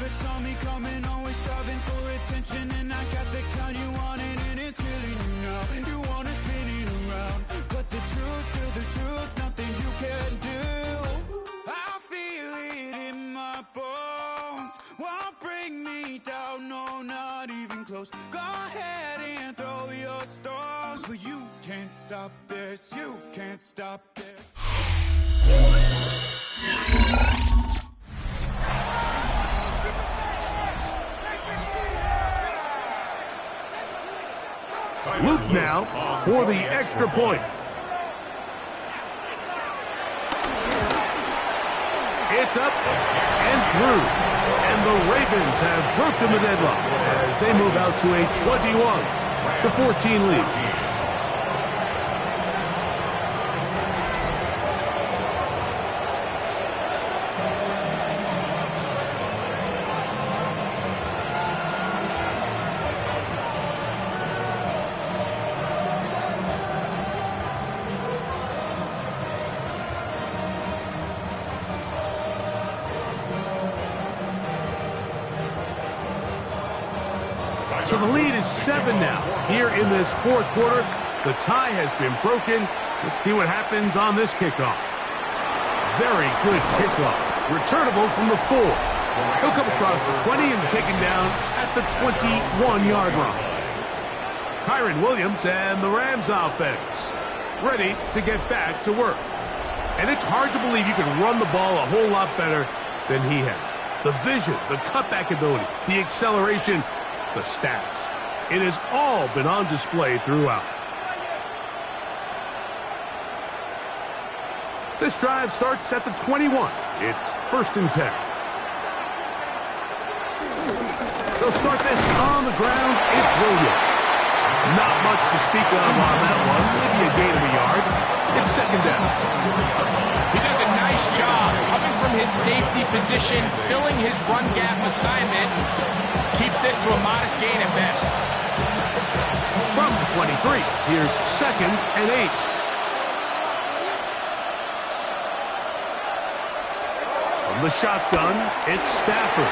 never saw me coming, always starving for attention, and I got the kind you wanted, and it's killing you now. You wanna spin it around, but the truth's still the truth, nothing you can do. I feel it in my bones, won't bring me down, no, not even close. Go ahead and throw your stones, but you can't stop this, you can't stop this. Loop now for the extra point. It's up and through. And the Ravens have broken the deadlock as they move out to a 21-14 lead. So the lead is 7 now. Here in this fourth quarter, the tie has been broken. Let's see what happens on this kickoff. Very good kickoff. Returnable from the 4. He'll come across the 20 and taken down at the 21-yard line. Kyron Williams and the Rams offense ready to get back to work. And it's hard to believe you can run the ball a whole lot better than he has. The vision, the cutback ability, the acceleration, the stats. It has all been on display throughout. This drive starts at the 21. It's 1st and 10. They'll start this on the ground. It's Williams. Not much to speak of on that one. Maybe a gain of a yard. It's 2nd down. He does a nice job coming from his safety position, filling his run gap assignment. Keeps this to a modest gain at best. From the 23, here's 2nd and 8. From the shotgun, it's Stafford.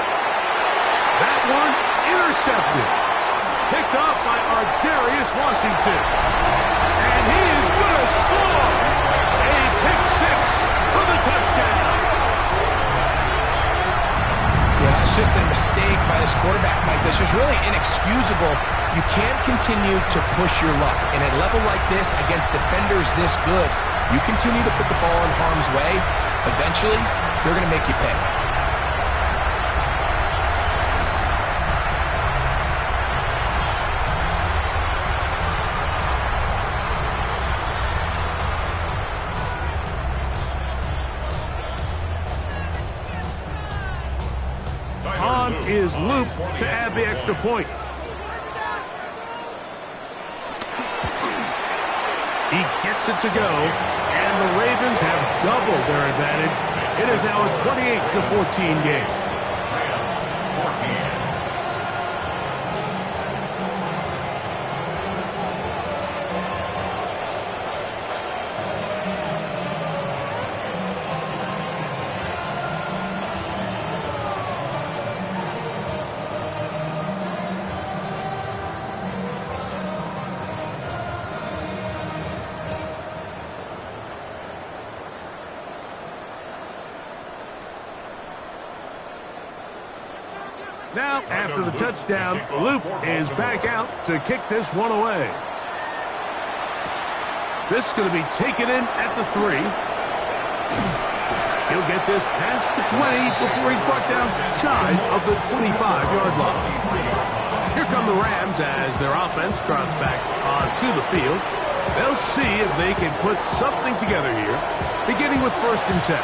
That one intercepted. Picked up by Darius Washington. And he is going to score. A pick 6 for the touchdown. Yeah, that's just a mistake by this quarterback, Mike. That's just really inexcusable. You can't continue to push your luck. In a level like this, against defenders this good, you continue to put the ball in harm's way, eventually, they're going to make you pay. Is Loop to add the extra point. He gets it to go, and the Ravens have doubled their advantage. It is now a 28-14 game. Now, after the touchdown, Loop is back out to kick this one away. This is going to be taken in at the 3. He'll get this past the 20 before he's brought down shy of the 25-yard line. Here come the Rams as their offense trots back onto the field. They'll see if they can put something together here, beginning with 1st and 10.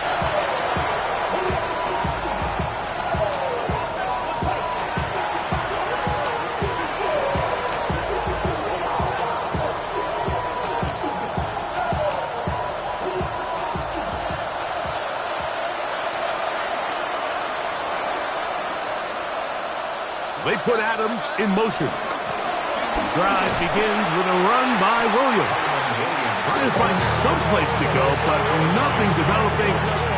They put Adams in motion. The drive begins with a run by Williams. Trying to find some place to go, but nothing developing.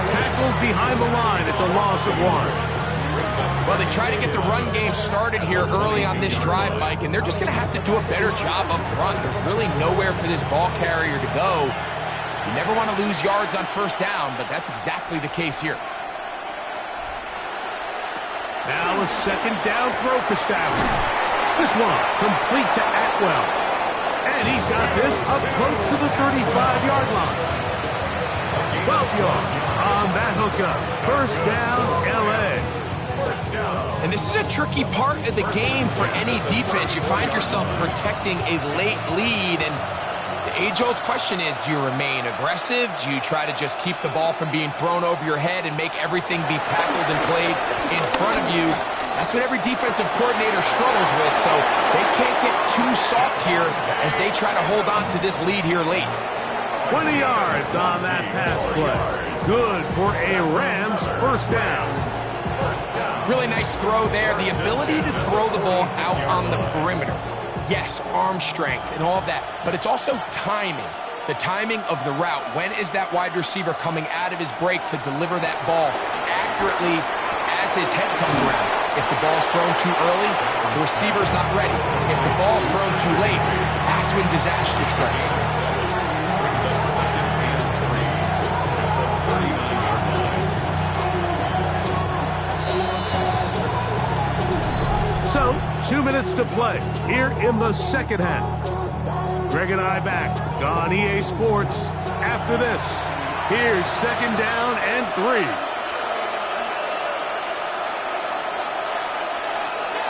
Tackled behind the line. It's a loss of 1. Well, they try to get the run game started here early on this drive, Mike, and they're just going to have to do a better job up front. There's really nowhere for this ball carrier to go. You never want to lose yards on first down, but that's exactly the case here. Now a second down throw for Stafford. This one complete to Atwell. And he's got this up close to the 35-yard line. 12 yards on that hookup. First down, L.A. And this is a tricky part of the game for any defense. You find yourself protecting a late lead, and the age-old question is, do you remain aggressive? Do you try to just keep the ball from being thrown over your head and make everything be tackled and played in front of you? That's what every defensive coordinator struggles with, so they can't get too soft here as they try to hold on to this lead here late. 20 yards on that pass play. Good for a Rams first down. Really nice throw there. The ability to throw the ball out on the perimeter. Yes, arm strength and all of that, but it's also timing. The timing of the route. When is that wide receiver coming out of his break to deliver that ball accurately as his head comes around? If the ball's thrown too early, the receiver's not ready. If the ball's thrown too late, that's when disaster strikes. So, 2 minutes to play here in the second half. Greg and I back on EA Sports. After this, here's second down and 3.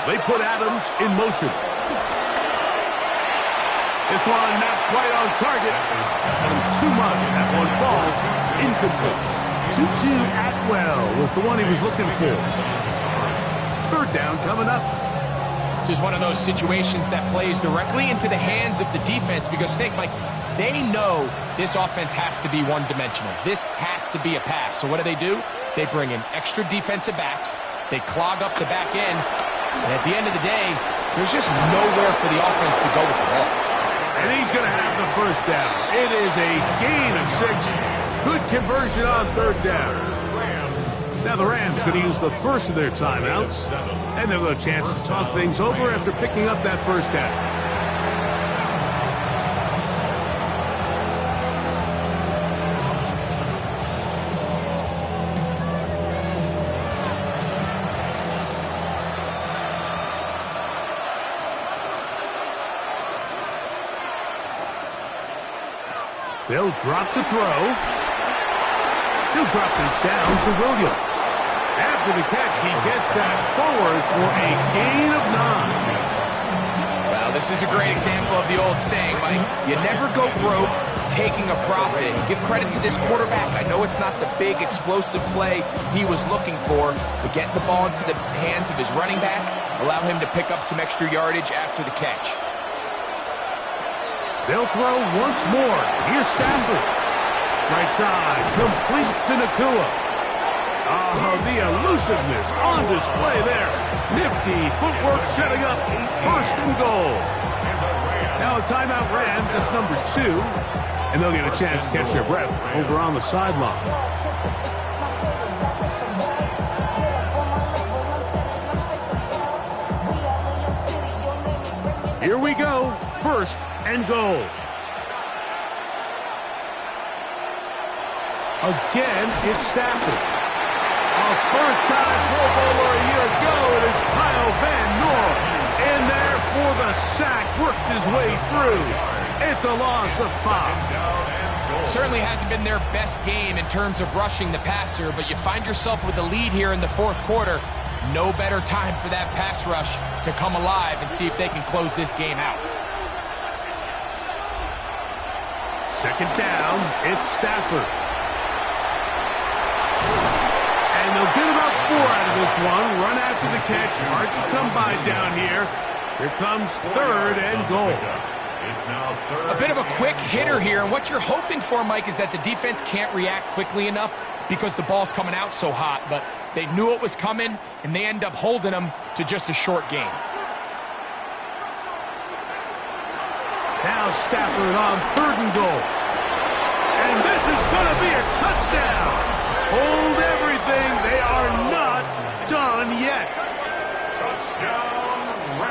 They put Adams in motion. This one not quite on target. Too much. That one falls incomplete. Tutu Atwell was the one he was looking for. Third down coming up. This is one of those situations that plays directly into the hands of the defense because think, Mike, they know this offense has to be one-dimensional. This has to be a pass. So what do? They bring in extra defensive backs. They clog up the back end. And at the end of the day, there's just nowhere for the offense to go with the ball. And he's going to have the first down. It is a gain of 6. Good conversion on third down. Now the Rams going to use the first of their timeouts, and they'll have a chance to talk things over after picking up that first down. They'll drop to throw. He'll drop this down to Williams. After the catch, he gets that forward for a gain of 9. Well, this is a great example of the old saying, Mike, you never go broke taking a profit. Give credit to this quarterback. I know it's not the big explosive play he was looking for, but getting the ball into the hands of his running back, allow him to pick up some extra yardage after the catch. They'll throw once more. Here's Stafford. Right side, complete to Nakua. Oh, the elusiveness on display there. Nifty footwork setting up first and goal. Now a timeout Rams, that's number 2. And they'll get a chance to catch their breath over on the sideline. Here we go, first and goal. Again, it's Stafford. A first-time Pro Bowler a year ago, it is Kyle Van Noy. In there for the sack, worked his way through. It's a loss of 5. Certainly hasn't been their best game in terms of rushing the passer, but you find yourself with the lead here in the fourth quarter. No better time for that pass rush to come alive and see if they can close this game out. Second down, it's Stafford. And they'll get about 4 out of this one. Run after the catch. Hard to come by down here. Here comes third and goal. A bit of a quick hitter here, and what you're hoping for, Mike, is that the defense can't react quickly enough because the ball's coming out so hot, but they knew it was coming, and they end up holding them to just a short game. Now Stafford on third and goal. And this is going to be a touchdown. Hold everything. They are not done yet.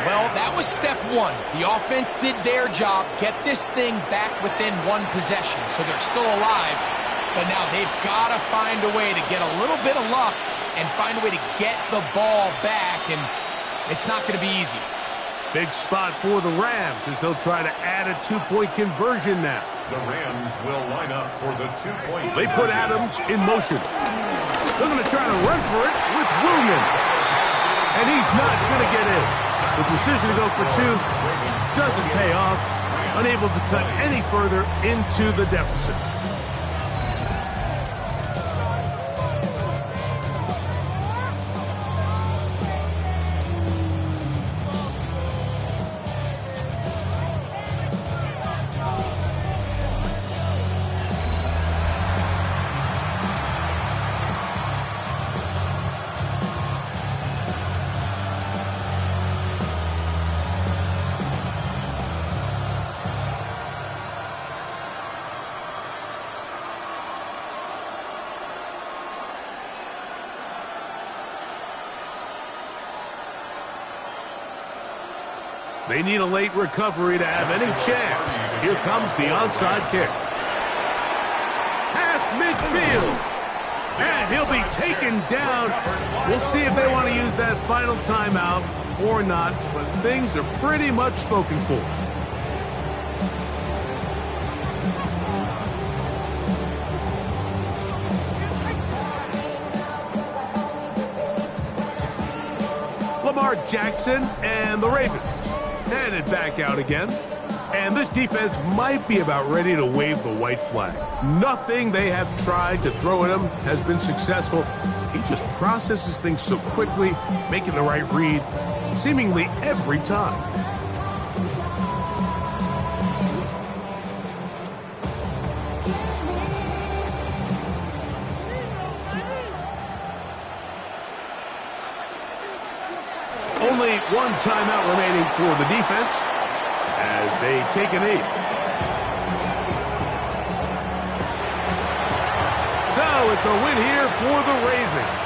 Well, that was step one. The offense did their job, get this thing back within one possession, so they're still alive. But now they've got to find a way to get a little bit of luck and find a way to get the ball back, and it's not going to be easy. Big spot for the Rams as they'll try to add a two-point conversion now. The Rams will line up for the two-point. They put Adams in motion. They're going to try to run for it with Williams. And he's not going to get in. The decision to go for two doesn't pay off. Unable to cut any further into the deficit. They need a late recovery to have any chance. Here comes the onside kick. Past midfield. And he'll be taken down. We'll see if they want to use that final timeout or not, but things are pretty much spoken for. Lamar Jackson and the Ravens headed back out again. And this defense might be about ready to wave the white flag. Nothing they have tried to throw at him has been successful. He just processes things so quickly, making the right read, seemingly every time. Only one timeout remaining for the defense as they take a knee. So it's a win here for the Ravens.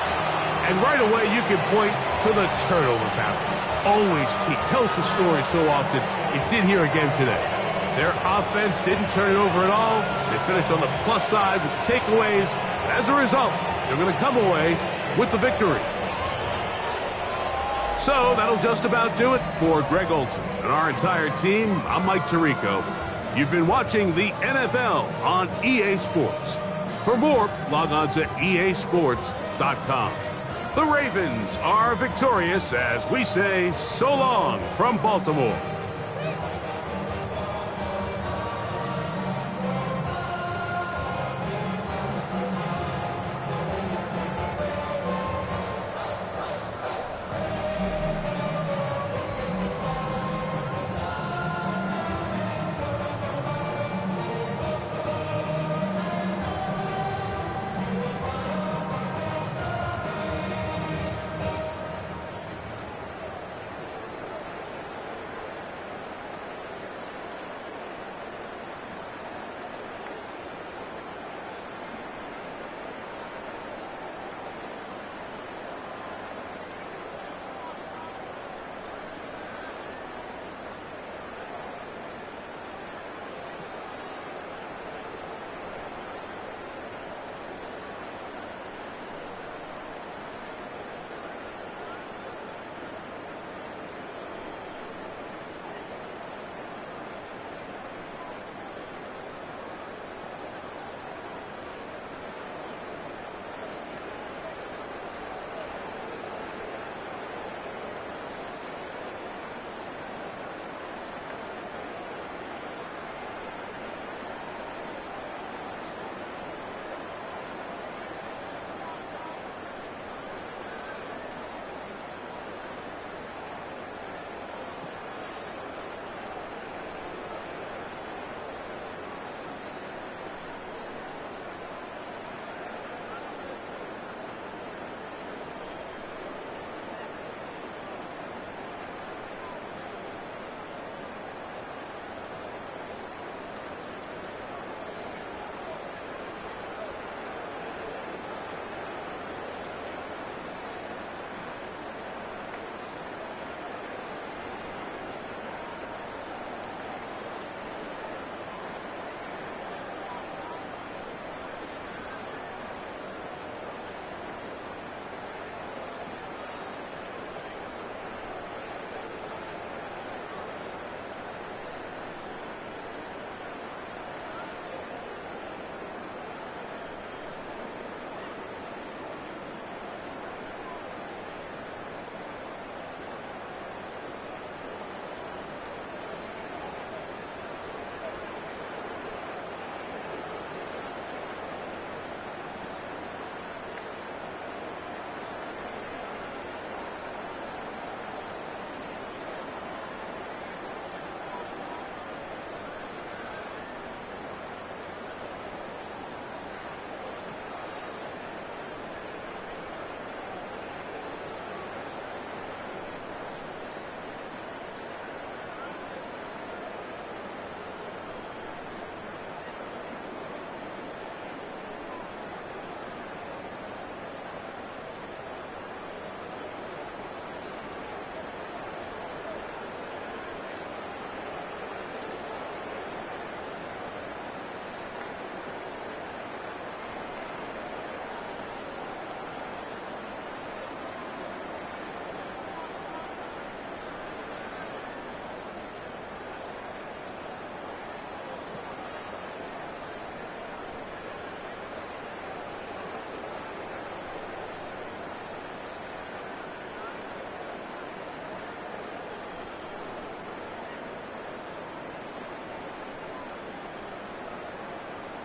And right away you can point to the turnover battle. Always key. Tells the story so often. It did here again today. Their offense didn't turn it over at all. They finished on the plus side with takeaways. As a result, they're going to come away with the victory. So that'll just about do it for Greg Olson and our entire team. I'm Mike Tirico. You've been watching the NFL on EA Sports. For more, log on to easports.com. The Ravens are victorious as we say so long from Baltimore.